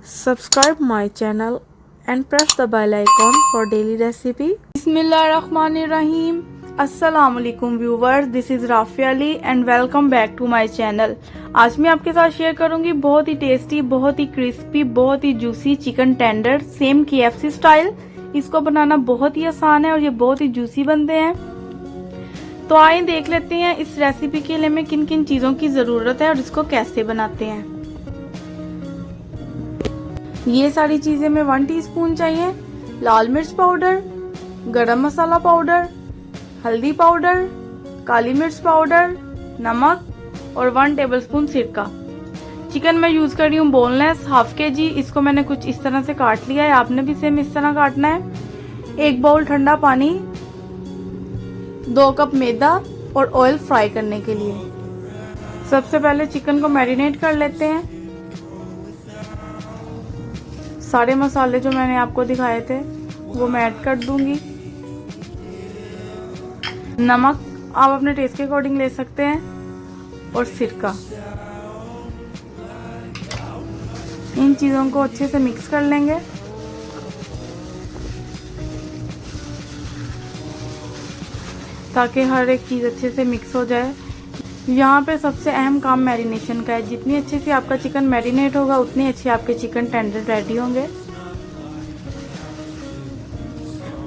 Subscribe my channel and press the bell icon for daily recipe. Bismillahirrahmanirrahim. अस्सलामुअलैकुम viewers, this is Rafia Ali and welcome back to my channel. आज मैं आपके साथ share करूंगी बहुत ही tasty, बहुत ही क्रिस्पी, बहुत ही juicy chicken tender, same KFC style. इसको बनाना बहुत ही आसान है और ये बहुत ही जूसी बनते हैं। तो आइए देख लेते हैं इस रेसिपी के लिए हमें किन किन चीज़ों की ज़रूरत है और इसको कैसे बनाते हैं। ये सारी चीज़ें में 1 टीस्पून चाहिए लाल मिर्च पाउडर, गरम मसाला पाउडर, हल्दी पाउडर, काली मिर्च पाउडर, नमक और 1 टेबलस्पून सिरका। चिकन मैं यूज़ कर रही हूँ बोनलेस, हाफ kg। इसको मैंने कुछ इस तरह से काट लिया है, आपने भी सेम इस तरह काटना है। 1 बाउल ठंडा पानी, 2 कप मैदा और ऑयल फ्राई करने के लिए। सबसे पहले चिकन को मैरिनेट कर लेते हैं। सारे मसाले जो मैंने आपको दिखाए थे वो मैं ऐड कर दूंगी। नमक आप अपने टेस्ट के अकॉर्डिंग ले सकते हैं और सिरका। इन चीज़ों को अच्छे से मिक्स कर लेंगे। ताकि हर एक चीज़ अच्छे से मिक्स हो जाए। यहाँ पे सबसे अहम काम मैरिनेशन का है। जितनी अच्छे से आपका चिकन मैरिनेट होगा उतनी अच्छे आपके चिकन टेंडर रेडी होंगे।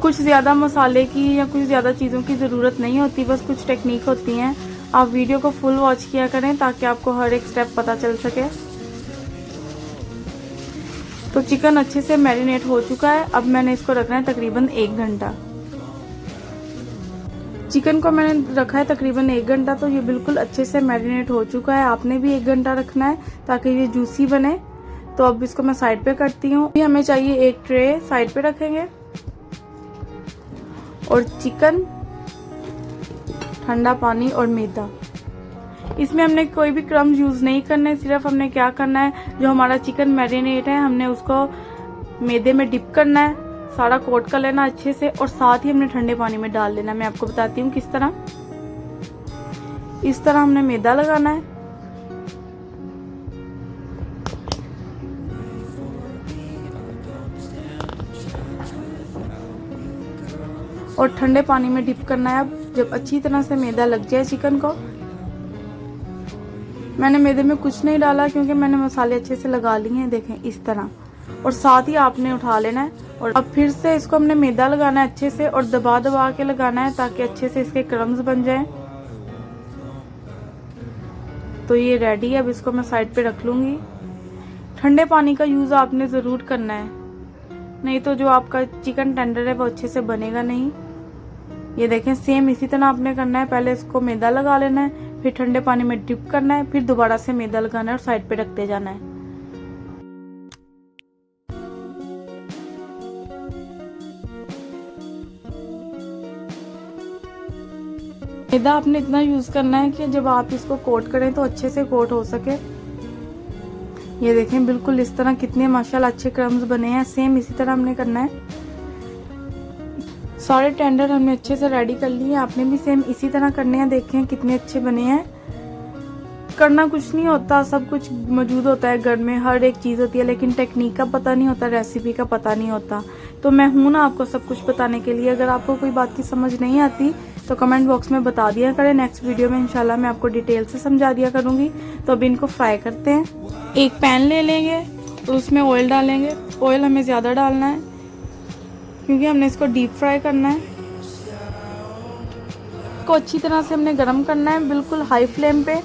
कुछ ज़्यादा मसाले की या कुछ ज़्यादा चीज़ों की ज़रूरत नहीं होती, बस कुछ टेक्निक होती हैं। आप वीडियो को फुल वॉच किया करें ताकि आपको हर एक स्टेप पता चल सके। तो चिकन अच्छे से मैरिनेट हो चुका है। अब मैंने इसको रखना है तकरीबन 1 घंटा। चिकन को मैंने रखा है तकरीबन 1 घंटा, तो ये बिल्कुल अच्छे से मैरिनेट हो चुका है। आपने भी 1 घंटा रखना है ताकि ये जूसी बने। तो अब इसको मैं साइड पे करती हूँ। हमें चाहिए एक ट्रे, साइड पे रखेंगे। और चिकन, ठंडा पानी और मैदा। इसमें हमने कोई भी क्रम्स यूज़ नहीं करने, सिर्फ हमने क्या करना है, जो हमारा चिकन मैरिनेट है हमने उसको मैदे में डिप करना है, सारा कोट कर लेना अच्छे से और साथ ही हमने ठंडे पानी में डाल लेना। मैं आपको बताती हूँ किस तरह। इस तरह हमने मैदा लगाना है और ठंडे पानी में डिप करना है। अब जब अच्छी तरह से मैदा लग जाए चिकन को, मैंने मैदे में कुछ नहीं डाला क्योंकि मैंने मसाले अच्छे से लगा लिए हैं, देखें इस तरह। और साथ ही आपने उठा लेना है और अब फिर से इसको हमने मैदा लगाना है अच्छे से और दबा दबा के लगाना है ताकि अच्छे से इसके क्रम्स बन जाएं। तो ये रेडी है। अब इसको मैं साइड पे रख लूंगी। ठंडे पानी का यूज़ आपने ज़रूर करना है, नहीं तो जो आपका चिकन टेंडर है वो अच्छे से बनेगा नहीं। ये देखें सेम इसी तरह आपने करना है। पहले इसको मैदा लगा लेना है, फिर ठंडे पानी में डिप करना है, फिर दोबारा से मैदा लगाना है और साइड पे रखते जाना है। मैदा आपने इतना यूज़ करना है कि जब आप इसको कोट करें तो अच्छे से कोट हो सके। ये देखें बिल्कुल इस तरह कितने माशाल्लाह अच्छे क्रम्स बने हैं। सेम इसी तरह हमने करना है। सारे टेंडर हमने अच्छे से रेडी कर लिए। आपने भी सेम इसी तरह करने हैं। देखें कितने अच्छे बने हैं। करना कुछ नहीं होता, सब कुछ मौजूद होता है घर में, हर एक चीज़ होती है, लेकिन टेक्निक का पता नहीं होता, रेसिपी का पता नहीं होता। तो मैं हूँ ना आपको सब कुछ बताने के लिए। अगर आपको कोई बात की समझ नहीं आती तो कमेंट बॉक्स में बता दिया करें। नेक्स्ट वीडियो में इंशाल्लाह मैं आपको डिटेल से समझा दिया करूँगी। तो अभी इनको फ्राई करते हैं। एक पैन ले लेंगे और उसमें ऑयल डालेंगे। ऑयल हमें ज़्यादा डालना है क्योंकि हमने इसको डीप फ्राई करना है। इसको अच्छी तरह से हमने गर्म करना है, बिल्कुल हाई फ्लेम पे।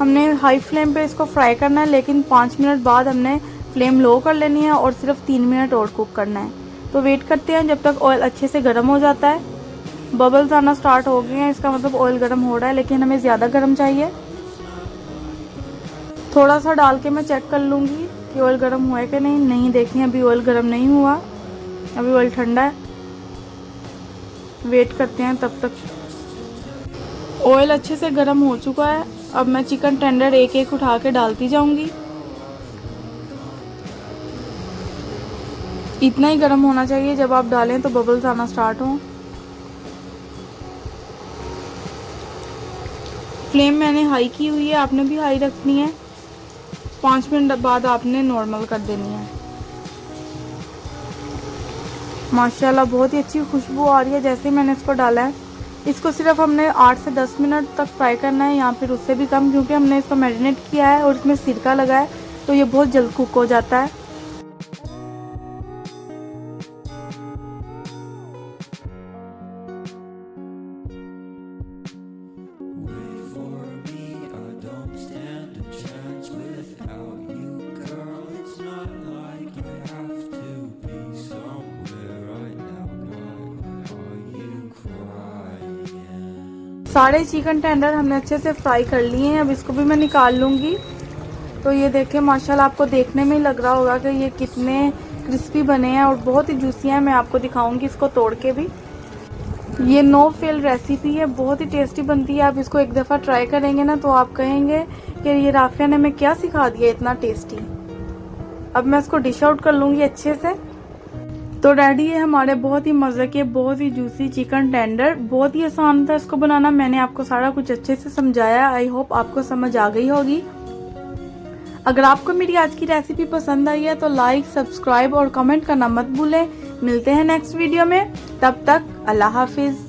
हमने हाई फ्लेम पे इसको फ्राई करना है, लेकिन 5 मिनट बाद हमने फ्लेम लो कर लेनी है और सिर्फ 3 मिनट और कुक करना है। तो वेट करते हैं जब तक ऑयल अच्छे से गर्म हो जाता है। बबल्स आना स्टार्ट हो गए हैं, इसका मतलब ऑयल गर्म हो रहा है, लेकिन हमें ज़्यादा गर्म चाहिए। थोड़ा सा डाल के मैं चेक कर लूँगी कि ऑयल गर्म हुआ है कि नहीं। नहीं, देखें अभी ऑयल गर्म नहीं हुआ, अभी ऑयल ठंडा है। वेट करते हैं तब तक। ऑयल अच्छे से गर्म हो चुका है। अब मैं चिकन टेंडर एक एक उठा के डालती जाऊंगी। इतना ही गर्म होना चाहिए, जब आप डालें तो बबल्स आना स्टार्ट हों। फ्लेम मैंने हाई की हुई है, आपने भी हाई रखनी है। 5 मिनट बाद आपने नॉर्मल कर देनी है। माशाल्लाह बहुत ही अच्छी खुशबू आ रही है जैसे ही मैंने इसको डाला है। इसको सिर्फ हमने 8 से 10 मिनट तक फ्राई करना है या फिर उससे भी कम, क्योंकि हमने इसको मैरिनेट किया है और इसमें सिरका लगा है तो ये बहुत जल्द कुक हो जाता है। सारे चिकन टेंडर हमने अच्छे से फ्राई कर लिए हैं। अब इसको भी मैं निकाल लूँगी। तो ये देखें माशाल्लाह, आपको देखने में ही लग रहा होगा कि ये कितने क्रिस्पी बने हैं और बहुत ही जूसी हैं। मैं आपको दिखाऊंगी इसको तोड़ के भी। ये नो फेल रेसिपी है, बहुत ही टेस्टी बनती है। आप इसको एक दफ़ा ट्राई करेंगे ना तो आप कहेंगे कि ये राफिया ने हमें क्या सिखा दिया इतना टेस्टी। अब मैं इसको डिश आउट कर लूँगी अच्छे से। तो रेडी है हमारे बहुत ही मज़े के बहुत ही जूसी चिकन टेंडर। बहुत ही आसान था इसको बनाना, मैंने आपको सारा कुछ अच्छे से समझाया। आई होप आपको समझ आ गई होगी। अगर आपको मेरी आज की रेसिपी पसंद आई है तो लाइक, सब्सक्राइब और कमेंट करना मत भूलें। मिलते हैं नेक्स्ट वीडियो में, तब तक अल्लाह हाफिज।